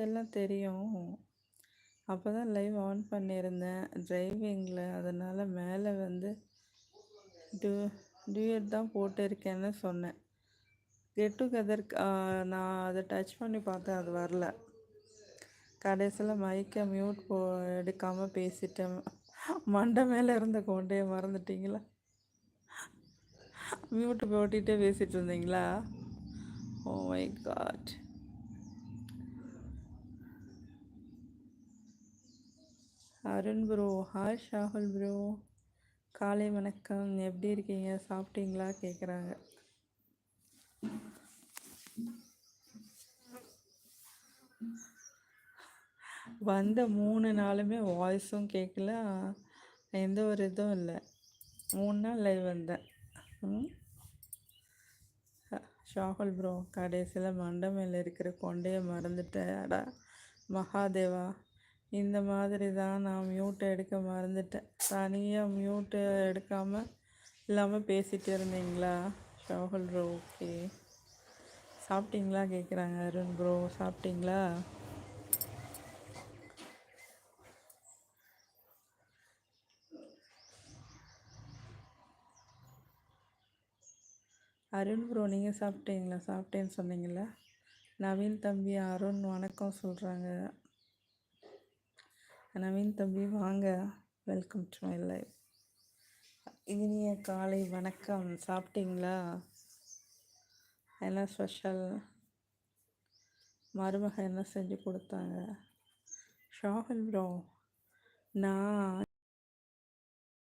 எல்லாம் தெரியும். அப்போ தான் லைவ் ஆன் பண்ணியிருந்தேன் டிரைவிங்கில். அதனால் மேலே வந்து டூ டியூட் தான் போட்டிருக்கேன்னு சொன்னேன். கெட் டுகெதர் நான் அதை டச் பண்ணி பார்த்தேன், அது வரல. கடைசியில் மைக்கை மியூட் எடுக்காமல் பேசிட்டேன். மண்டை மேலே இருந்த கொண்டையை மறந்துட்டீங்களா? மியூட்டு போட்டுகிட்டே பேசிகிட்டு இருந்தீங்களா? Oh my God. Arun bro, hi Shahul bro, காலை வணக்கம். எப்படி இருக்கீங்க, சாப்பிட்டீங்களா கேட்குறாங்க. வந்த 3 நாளுமே வாய்ஸும் கேட்கல, எந்த ஒரு இதுவும் இல்லை. 3 நாள் லைவ் வந்தேன். ஷாகுல் ப்ரோ, கடைசியில் மண்டை மேலே இருக்கிற கொண்டையை மறந்துட்டேடா மகாதேவா. இந்த மாதிரி தான் நான் மியூட்டை எடுக்க மறந்துட்டேன். தனியாக மியூட்டை எடுக்காமல் இல்லாமல் பேசிகிட்டு இருந்தீங்களா ஷாகுல் ப்ரோ? ஓகே, சாப்பிட்டீங்களா கேட்குறாங்க அருண் ப்ரோ. சாப்பிட்டீங்களா? அருண் ப்ரோ, நீங்கள் சாப்பிட்டீங்களா? சாப்பிட்டேன்னு சொன்னீங்களா? நவீன் தம்பி, அருண் வணக்கம் சொல்கிறாங்க. நவீன் தம்பி வாங்க, வெல்கம் டு மை லைஃப். இனிய காலை வணக்கம். சாப்பிட்டீங்களா? என்ன ஸ்பெஷல்? மருமக என்ன செஞ்சு கொடுத்தாங்க? ஷாகுல் ப்ரோ, நான்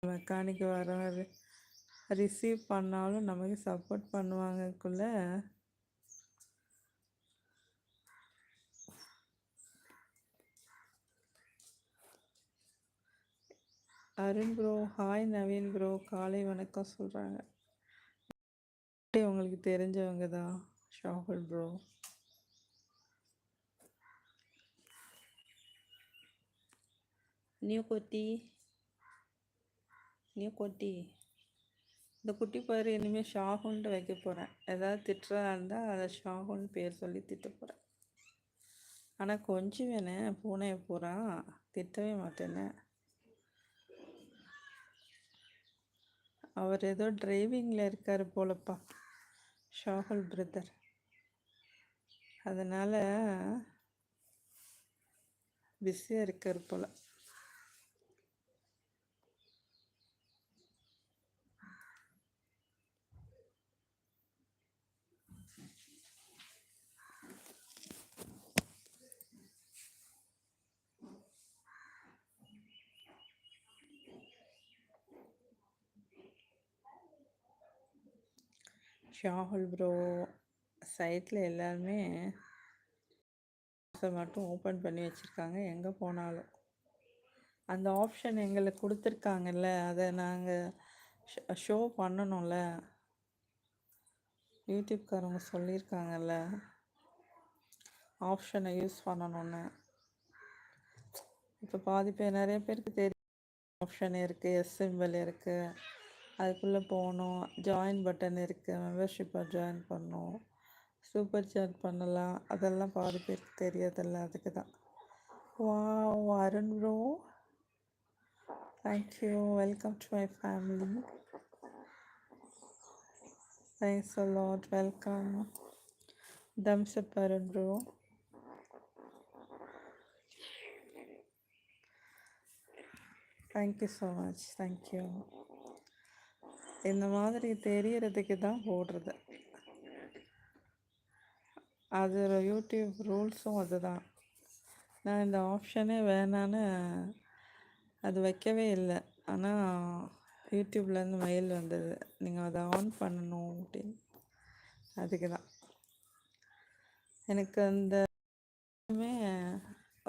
மெக்கானிக் வர ரிசீவ் பண்ணாலும் நமக்கு சப்போர்ட் பண்ணுவாங்கக்குள்ள Arun bro, hi Naveen bro, காலை வணக்கம் சொல்கிறாங்க. உங்களுக்கு தெரிஞ்சவங்க தான் ஷாகுல் ப்ரோ. நியூ குட்டி இந்த குட்டி பேர் இனிமேல் ஷாகுன்ட்டு வைக்க போகிறேன். ஏதாவது திட்டுறதா இருந்தால் அதை ஷாகுன்னு பேர் சொல்லி திட்ட போகிறேன். ஆனால் கொஞ்சம் வேணேன், பூனையை பூரா திட்டவே மாட்டேனே. அவர் ஏதோ டிரைவிங்கில் இருக்கார் போலப்பா ஷாகுல் பிரதர். அதனால் பிஸியாக இருக்கார் போல். ஷாகுல் ப்ரோ சைட்டில் எல்லாருமே மட்டும் ஓப்பன் பண்ணி வச்சுருக்காங்க. எங்கே போனாலும் அந்த ஆப்ஷன் எங்களுக்கு கொடுத்துருக்காங்கல்ல, அதை நாங்கள் ஷோ பண்ணணும்ல. யூடியூப்காரவங்க சொல்லியிருக்காங்கல்ல ஆப்ஷனை யூஸ் பண்ணணுன்னு. இப்போ பாதி பேர், நிறைய பேருக்கு தெரியும் ஆப்ஷன் இருக்குது, எஸ் சிம்பிள் இருக்குது, அதுக்குள்ளே போகணும், ஜாயின் பட்டன் இருக்குது, மெம்பர்ஷிப்பை ஜாயின் பண்ணணும், சூப்பர் சாட் பண்ணலாம். அதெல்லாம் பாதி பேருக்கு தெரியாதில்ல, அதுக்கு தான். Wow Arun bro, thank you, welcome to my family. Thanks a lot, welcome. Thums up Arun bro. Thank you so much, thank you. இந்த மாதிரி தெரியறதுக்கு தான் போடுறது. அது யூடியூப் ரூல்ஸும் அதுதான். நான் இந்த ஆப்ஷனே வேணான்னு அது வைக்கவே இல்லை. ஆனால் யூடியூப்லேருந்து மெயில் வந்தது, நீங்கள் அதை ஆன் பண்ணணும் அப்படின்னு. அதுக்கு தான் எனக்கு அந்த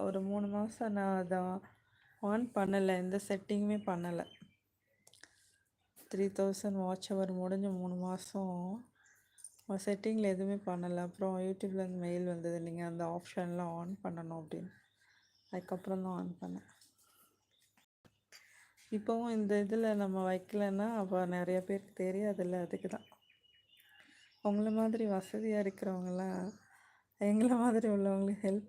ஒரு 3 மாதம் நான் அதை ஆன் பண்ணலை, எந்த செட்டிங்குமே பண்ணலை. 3000 வாட்ச் ஹவர் முடிஞ்ச 3 மாதம் செட்டிங்கில் எதுவுமே பண்ணலை. அப்புறம் யூடியூப்லேருந்து மெயில் வந்தது, நீங்கள் அந்த ஆப்ஷன்லாம் ஆன் பண்ணணும் அப்படின்னு. அதுக்கப்புறம் தான் ஆன் பண்ணேன். இப்போவும் இந்த இதில் நம்ம வைக்கலைன்னா அப்போ நிறைய பேருக்கு தெரியாதில்ல, அதுக்கு தான். உங்களை மாதிரி வசதியாக இருக்கிறவங்களாம் எங்களை மாதிரி உள்ளவங்களுக்கு ஹெல்ப்